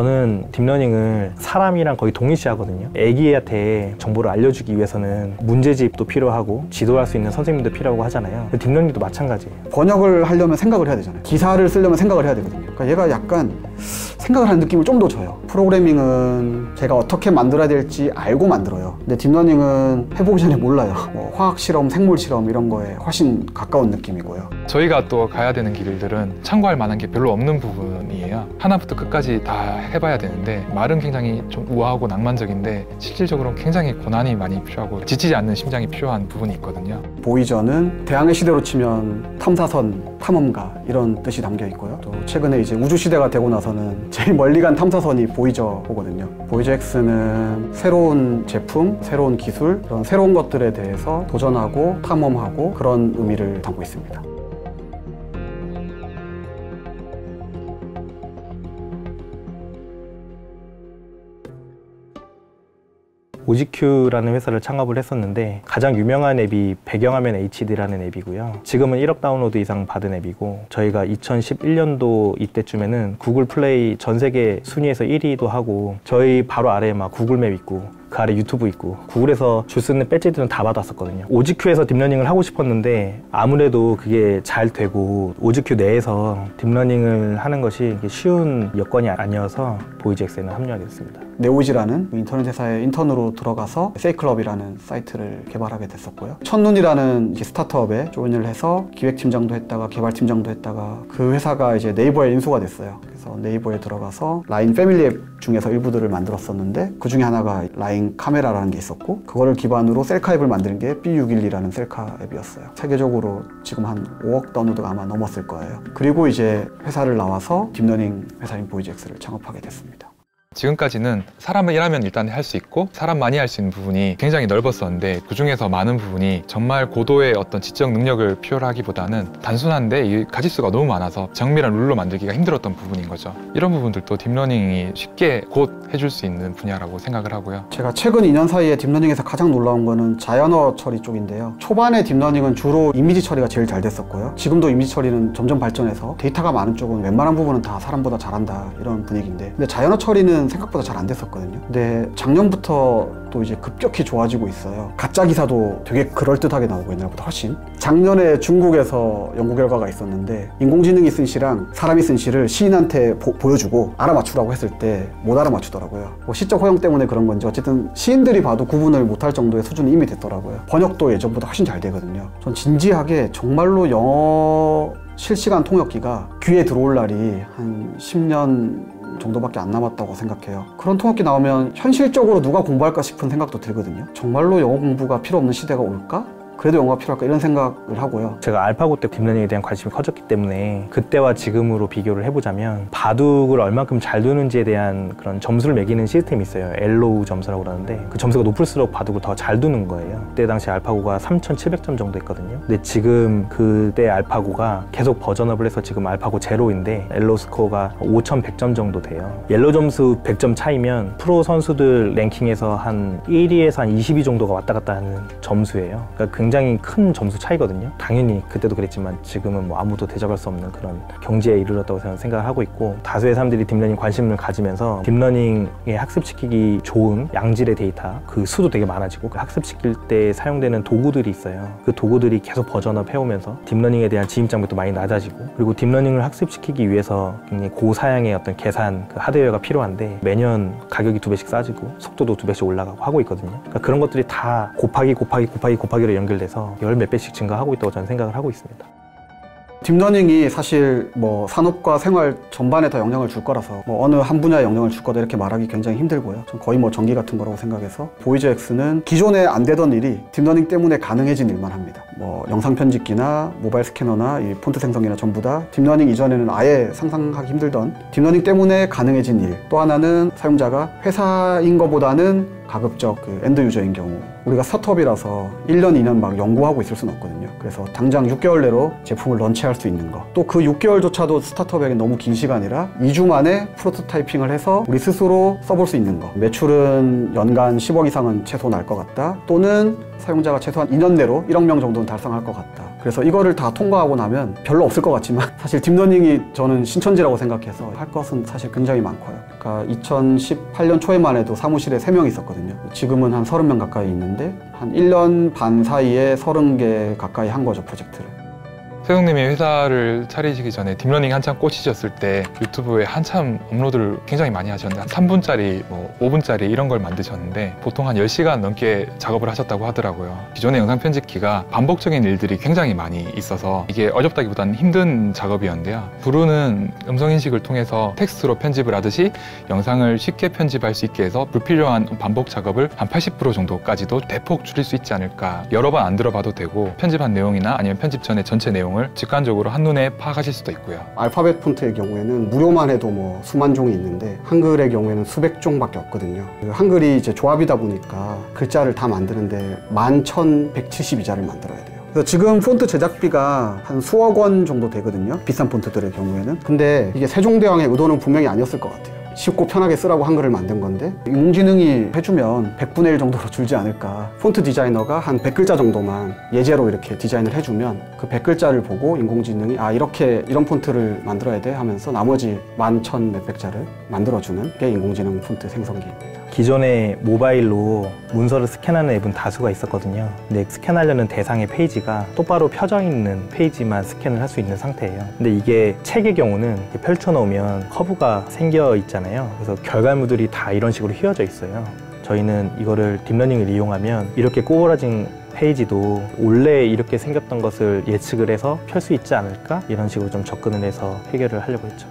저는 딥러닝을 사람이랑 거의 동일시하거든요. 애기한테 정보를 알려주기 위해서는 문제집도 필요하고 지도할 수 있는 선생님도 필요하고 하잖아요. 딥러닝도 마찬가지예요. 번역을 하려면 생각을 해야 되잖아요. 기사를 쓰려면 생각을 해야 되거든요. 그러니까 얘가 약간 생각을 하는 느낌을 좀 더 줘요. 프로그래밍은 제가 어떻게 만들어야 될지 알고 만들어요. 근데 딥러닝은 해보기 전에 몰라요. 뭐 화학 실험, 생물 실험 이런 거에 훨씬 가까운 느낌이고요. 저희가 또 가야 되는 길들은 참고할 만한 게 별로 없는 부분이에요. 하나부터 끝까지 다 해봐야 되는데 말은 굉장히 좀 우아하고 낭만적인데 실질적으로는 굉장히 고난이 많이 필요하고 지치지 않는 심장이 필요한 부분이 있거든요. 보이저는 대항해 시대로 치면 탐사선, 탐험가 이런 뜻이 담겨 있고요. 또 최근에 이제 우주 시대가 되고 나서는 제일 멀리 간 탐사선이 보이저거든요. 보이저 X는 새로운 제품, 새로운 기술, 그런 새로운 것들에 대해서 도전하고 탐험하고 그런 의미를 담고 있습니다. OGQ라는 회사를 창업을 했었는데 가장 유명한 앱이 배경화면 HD라는 앱이고요. 지금은 1억 다운로드 이상 받은 앱이고 저희가 2011년도 이때쯤에는 구글 플레이 전 세계 순위에서 1위도 하고 저희 바로 아래에 막 구글맵 있고 그 아래 유튜브 있고 구글에서 줄 수 있는 배지들은 다 받았었거든요. OGQ에서 딥러닝을 하고 싶었는데 아무래도 그게 잘 되고 OGQ 내에서 딥러닝을 하는 것이 쉬운 여건이 아니어서 보이즈엑스에는 합류하게 됐습니다. 네오지라는 인터넷 회사에 인턴으로 들어가서 세이클럽이라는 사이트를 개발하게 됐었고요. 첫눈이라는 스타트업에 조인을 해서 기획팀장도 했다가 개발팀장도 했다가 그 회사가 이제 네이버에 인수가 됐어요. 그래서 네이버에 들어가서 라인 패밀리 앱 중에서 일부들을 만들었었는데 그 중에 하나가 라인 카메라라는 게 있었고 그거를 기반으로 셀카 앱을 만드는 게 B612라는 셀카 앱이었어요. 세계적으로 지금 한 5억 다운로드가 아마 넘었을 거예요. 그리고 이제 회사를 나와서 딥러닝 회사인 보이즈엑스를 창업하게 됐습니다. 지금까지는 사람을 일하면 일단 할 수 있고 사람 많이 할 수 있는 부분이 굉장히 넓었었는데 그 중에서 많은 부분이 정말 고도의 어떤 지적 능력을 필요로 하기보다는 단순한데 이 가짓수가 너무 많아서 정밀한 룰로 만들기가 힘들었던 부분인 거죠. 이런 부분들도 딥러닝이 쉽게 곧 해줄 수 있는 분야라고 생각을 하고요. 제가 최근 2년 사이에 딥러닝에서 가장 놀라운 거는 자연어 처리 쪽인데요. 초반에 딥러닝은 주로 이미지 처리가 제일 잘 됐었고요. 지금도 이미지 처리는 점점 발전해서 데이터가 많은 쪽은 웬만한 부분은 다 사람보다 잘한다 이런 분위기인데 근데 자연어 처리는 생각보다 잘 안 됐었거든요. 근데 작년부터 또 이제 급격히 좋아지고 있어요. 가짜 기사도 되게 그럴듯하게 나오고 옛날보다 훨씬. 작년에 중국에서 연구 결과가 있었는데 인공지능이 쓴 시랑 사람이 쓴 시를 시인한테 보여주고 알아맞추라고 했을 때 못 알아맞추더라고요. 뭐 시적 허용 때문에 그런 건지 어쨌든 시인들이 봐도 구분을 못할 정도의 수준이 이미 됐더라고요. 번역도 예전보다 훨씬 잘 되거든요. 전 진지하게 정말로 영어 실시간 통역기가 귀에 들어올 날이 한 10년 정도밖에 안 남았다고 생각해요. 그런 통역기 나오면 현실적으로 누가 공부할까 싶은 생각도 들거든요. 정말로 영어 공부가 필요 없는 시대가 올까? 그래도 영어가 필요할까? 이런 생각을 하고요. 제가 알파고 때 딥러닝에 대한 관심이 커졌기 때문에 그때와 지금으로 비교를 해보자면 바둑을 얼만큼 잘 두는지에 대한 그런 점수를 매기는 시스템이 있어요. 엘로우 점수라고 그러는데 그 점수가 높을수록 바둑을 더 잘 두는 거예요. 그때 당시 알파고가 3,700점 정도 했거든요. 근데 지금 그때 알파고가 계속 버전업을 해서 지금 알파고 제로인데 엘로우 스코어가 5,100점 정도 돼요. 옐로우 점수 100점 차이면 프로 선수들 랭킹에서 한 1위에서 한 20위 정도가 왔다 갔다 하는 점수예요. 그러니까 굉장히 큰 점수 차이거든요. 당연히 그때도 그랬지만 지금은 뭐 아무도 대적할 수 없는 그런 경지에 이르렀다고 저는 생각을 하고 있고 다수의 사람들이 딥러닝 관심을 가지면서 딥러닝에 학습시키기 좋은 양질의 데이터 그 수도 되게 많아지고 그 학습시킬 때 사용되는 도구들이 있어요. 그 도구들이 계속 버전업 해오면서 딥러닝에 대한 진입장벽도 많이 낮아지고 그리고 딥러닝을 학습시키기 위해서 굉장히 고사양의 어떤 계산 그 하드웨어가 필요한데 매년 가격이 2배씩 싸지고 속도도 2배씩 올라가고 하고 있거든요. 그러니까 그런 것들이 다 곱하기로 연결돼서 열 몇 배씩 증가하고 있다고 저는 생각을 하고 있습니다. 딥러닝이 사실 뭐 산업과 생활 전반에 다 영향을 줄 거라서 뭐 어느 한 분야에 영향을 줄 거다 이렇게 말하기 굉장히 힘들고요. 전 거의 뭐 전기 같은 거라고 생각해서 보이즈엑스는 기존에 안 되던 일이 딥러닝 때문에 가능해진 일만 합니다. 뭐 영상 편집기나 모바일 스캐너나 이 폰트 생성기나 전부 다 딥러닝 이전에는 아예 상상하기 힘들던 딥러닝 때문에 가능해진 일. 또 하나는 사용자가 회사인 거보다는 가급적 그 엔드 유저인 경우 우리가 스타트업이라서 1년, 2년 막 연구하고 있을 수는 없거든요. 그래서 당장 6개월 내로 제품을 런치할 수 있는 거. 또 그 6개월조차도 스타트업에게 너무 긴 시간이라 2주 만에 프로토타이핑을 해서 우리 스스로 써볼 수 있는 거. 매출은 연간 10억 이상은 최소 날 것 같다. 또는 사용자가 최소한 2년 내로 1억 명 정도는 달성할 것 같다. 그래서 이거를 다 통과하고 나면 별로 없을 것 같지만 사실 딥러닝이 저는 신천지라고 생각해서 할 것은 사실 굉장히 많고요. 그러니까 2018년 초에만 해도 사무실에 3명 있었거든요. 지금은 한 30명 가까이 있는데 한 1년 반 사이에 30개 가까이 한 거죠, 프로젝트를. 세동님이 회사를 차리시기 전에 딥러닝이 한참 꽂히셨을 때 유튜브에 한참 업로드를 굉장히 많이 하셨는데 한 3분짜리, 뭐 5분짜리 이런 걸 만드셨는데 보통 한 10시간 넘게 작업을 하셨다고 하더라고요. 기존의 영상 편집기가 반복적인 일들이 굉장히 많이 있어서 이게 어렵다기보다는 힘든 작업이었는데요. 부르는 음성인식을 통해서 텍스트로 편집을 하듯이 영상을 쉽게 편집할 수 있게 해서 불필요한 반복 작업을 한 80% 정도까지도 대폭 줄일 수 있지 않을까. 여러 번 안 들어봐도 되고 편집한 내용이나 아니면 편집 전에 전체 내용을 직관적으로 한눈에 파악하실 수도 있고요. 알파벳 폰트의 경우에는 무료만 해도 뭐 수만 종이 있는데 한글의 경우에는 수백 종밖에 없거든요. 한글이 이제 조합이다 보니까 글자를 다 만드는데 11,172자를 만들어야 돼요. 그래서 지금 폰트 제작비가 한 수억 원 정도 되거든요, 비싼 폰트들의 경우에는. 근데 이게 세종대왕의 의도는 분명히 아니었을 것 같아요. 쉽고 편하게 쓰라고 한글을 만든 건데 인공지능이 해주면 100분의 1 정도로 줄지 않을까. 폰트 디자이너가 한 100글자 정도만 예제로 이렇게 디자인을 해주면 그 100글자를 보고 인공지능이 아 이렇게 이런 폰트를 만들어야 돼 하면서 나머지 11,000 몇백 자를 만들어주는 게 인공지능 폰트 생성기입니다. 기존에 모바일로 문서를 스캔하는 앱은 다수가 있었거든요. 근데 스캔하려는 대상의 페이지가 똑바로 펴져 있는 페이지만 스캔을 할 수 있는 상태예요. 근데 이게 책의 경우는 이렇게 펼쳐놓으면 커브가 생겨 있잖아요. 그래서 결과물들이 다 이런 식으로 휘어져 있어요. 저희는 이거를 딥러닝을 이용하면 이렇게 꼬부라진 페이지도 원래 이렇게 생겼던 것을 예측을 해서 펼 수 있지 않을까? 이런 식으로 좀 접근을 해서 해결을 하려고 했죠.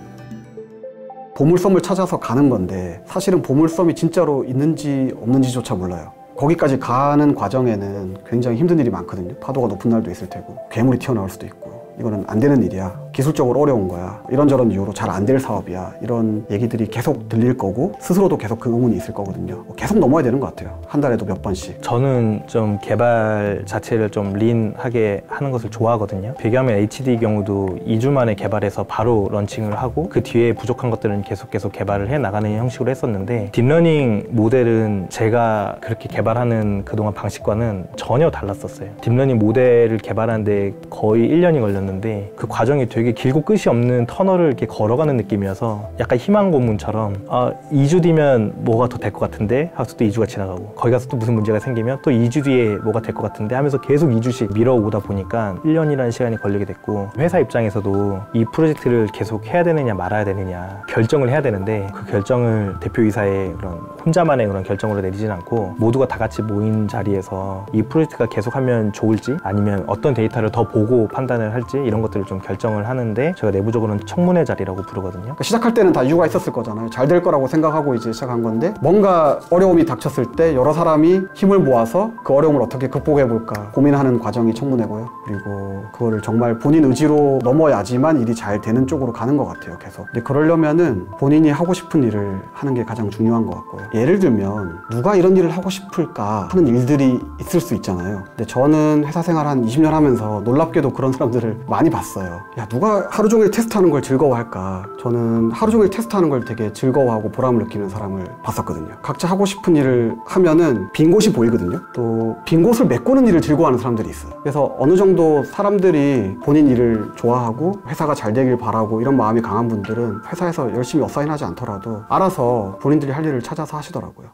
보물섬을 찾아서 가는 건데 사실은 보물섬이 진짜로 있는지 없는지조차 몰라요. 거기까지 가는 과정에는 굉장히 힘든 일이 많거든요. 파도가 높은 날도 있을 테고 괴물이 튀어나올 수도 있고 이거는 안 되는 일이야, 기술적으로 어려운 거야, 이런저런 이유로 잘 안 될 사업이야, 이런 얘기들이 계속 들릴 거고 스스로도 계속 그 의문이 있을 거거든요. 계속 넘어야 되는 것 같아요. 한 달에도 몇 번씩. 저는 좀 개발 자체를 좀 린하게 하는 것을 좋아하거든요. 비교하면 HD 경우도 2주 만에 개발해서 바로 런칭을 하고 그 뒤에 부족한 것들은 계속 개발을 해 나가는 형식으로 했었는데 딥러닝 모델은 제가 그렇게 개발하는 그동안 방식과는 전혀 달랐었어요. 딥러닝 모델을 개발하는데 거의 1년이 걸렸는데 그 과정이 되게 길고 끝이 없는 터널을 이렇게 걸어가는 느낌이어서 약간 희망 고문처럼 2주 뒤면 뭐가 더 될 것 같은데 하면서 또 2주가 지나가고 거기 가서 또 무슨 문제가 생기면 또 2주 뒤에 뭐가 될 것 같은데 하면서 계속 2주씩 미뤄오다 보니까 1년이라는 시간이 걸리게 됐고 회사 입장에서도 이 프로젝트를 계속 해야 되느냐 말아야 되느냐 결정을 해야 되는데 그 결정을 대표이사의 그런 혼자만의 그런 결정으로 내리진 않고 모두가 다 같이 모인 자리에서 이 프로젝트가 계속하면 좋을지 아니면 어떤 데이터를 더 보고 판단을 할지 이런 것들을 좀 결정을 하는데 제가 내부적으로는 청문회 자리라고 부르거든요. 그러니까 시작할 때는 다 이유가 있었을 거잖아요. 잘 될 거라고 생각하고 이제 시작한 건데 뭔가 어려움이 닥쳤을 때 여러 사람이 힘을 모아서 그 어려움을 어떻게 극복해 볼까 고민하는 과정이 청문회고요. 그리고 그거를 정말 본인 의지로 넘어야지만 일이 잘 되는 쪽으로 가는 것 같아요. 계속. 근데 그러려면은 본인이 하고 싶은 일을 하는 게 가장 중요한 것 같고요. 예를 들면 누가 이런 일을 하고 싶을까 하는 일들이 있을 수 있잖아요. 근데 저는 회사 생활 한 20년 하면서 놀랍게도 그런 사람들을 많이 봤어요. 야, 누가 하루 종일 테스트하는 걸 즐거워할까? 저는 하루 종일 테스트하는 걸 되게 즐거워하고 보람을 느끼는 사람을 봤었거든요. 각자 하고 싶은 일을 하면은 빈 곳이 보이거든요. 또 빈 곳을 메꾸는 일을 즐거워하는 사람들이 있어요. 그래서 어느 정도 사람들이 본인 일을 좋아하고 회사가 잘 되길 바라고 이런 마음이 강한 분들은 회사에서 열심히 어사인하지 않더라도 알아서 본인들이 할 일을 찾아서 하시더라고요.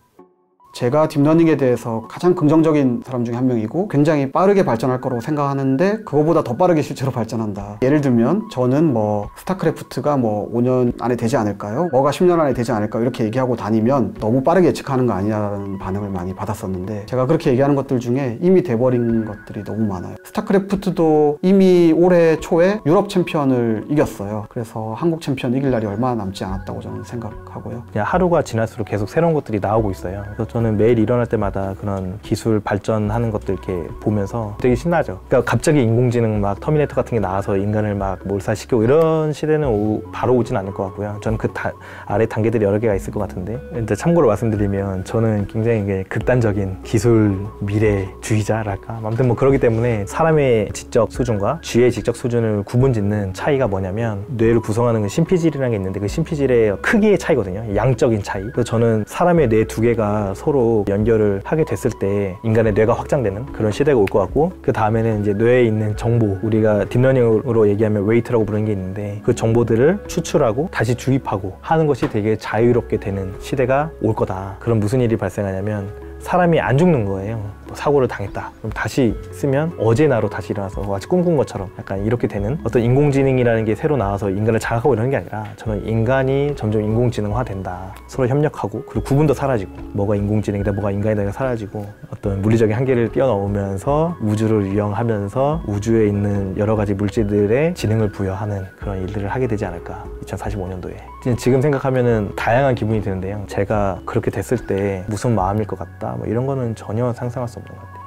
제가 딥러닝에 대해서 가장 긍정적인 사람 중에 한 명이고 굉장히 빠르게 발전할 거라고 생각하는데 그거보다 더 빠르게 실제로 발전한다. 예를 들면 저는 뭐 스타크래프트가 뭐 5년 안에 되지 않을까요? 뭐가 10년 안에 되지 않을까요? 이렇게 얘기하고 다니면 너무 빠르게 예측하는 거 아니냐는 반응을 많이 받았었는데 제가 그렇게 얘기하는 것들 중에 이미 돼버린 것들이 너무 많아요. 스타크래프트도 이미 올해 초에 유럽 챔피언을 이겼어요. 그래서 한국 챔피언 이길 날이 얼마 남지 않았다고 저는 생각하고요. 그냥 하루가 지날수록 계속 새로운 것들이 나오고 있어요. 그래서 저는 매일 일어날 때마다 그런 기술 발전하는 것들 이렇게 보면서 되게 신나죠. 그러니까 갑자기 인공지능 막 터미네이터 같은 게 나와서 인간을 막 몰살시키고 이런 시대는 바로 오진 않을 것 같고요. 저는 그 아래 단계들이 여러 개가 있을 것 같은데 근데 참고로 말씀드리면 저는 굉장히 극단적인 기술 미래주의자랄까 아무튼 뭐 그렇기 때문에 사람의 지적 수준과 쥐의 지적 수준을 구분짓는 차이가 뭐냐면 뇌를 구성하는 그 심피질이라는 게 있는데 그 심피질의 크기의 차이거든요. 양적인 차이. 그래서 저는 사람의 뇌 두 개가 서로 서로 연결을 하게 됐을 때 인간의 뇌가 확장되는 그런 시대가 올 것 같고, 그 다음에는 이제 뇌에 있는 정보, 우리가 딥러닝으로 얘기하면 웨이트라고 부르는 게 있는데 그 정보들을 추출하고 다시 주입하고 하는 것이 되게 자유롭게 되는 시대가 올 거다. 그럼 무슨 일이 발생하냐면 사람이 안 죽는 거예요. 뭐 사고를 당했다. 그럼 다시 쓰면 어제 나로 다시 일어나서 마치 꿈꾼 것처럼 약간 이렇게 되는 어떤 인공지능이라는 게 새로 나와서 인간을 자극하고 이러는 게 아니라, 저는 인간이 점점 인공지능화 된다. 서로 협력하고, 그리고 구분도 사라지고, 뭐가 인공지능이다, 뭐가 인간이다 사라지고, 어떤 물리적인 한계를 뛰어넘으면서 우주를 유영하면서 우주에 있는 여러 가지 물질들의 지능을 부여하는 그런 일들을 하게 되지 않을까. 2045년도에. 지금 생각하면은 다양한 기분이 드는데요. 제가 그렇게 됐을 때 무슨 마음일 것 같다. 뭐 이런 거는 전혀 상상할 수 없는 것 같아요.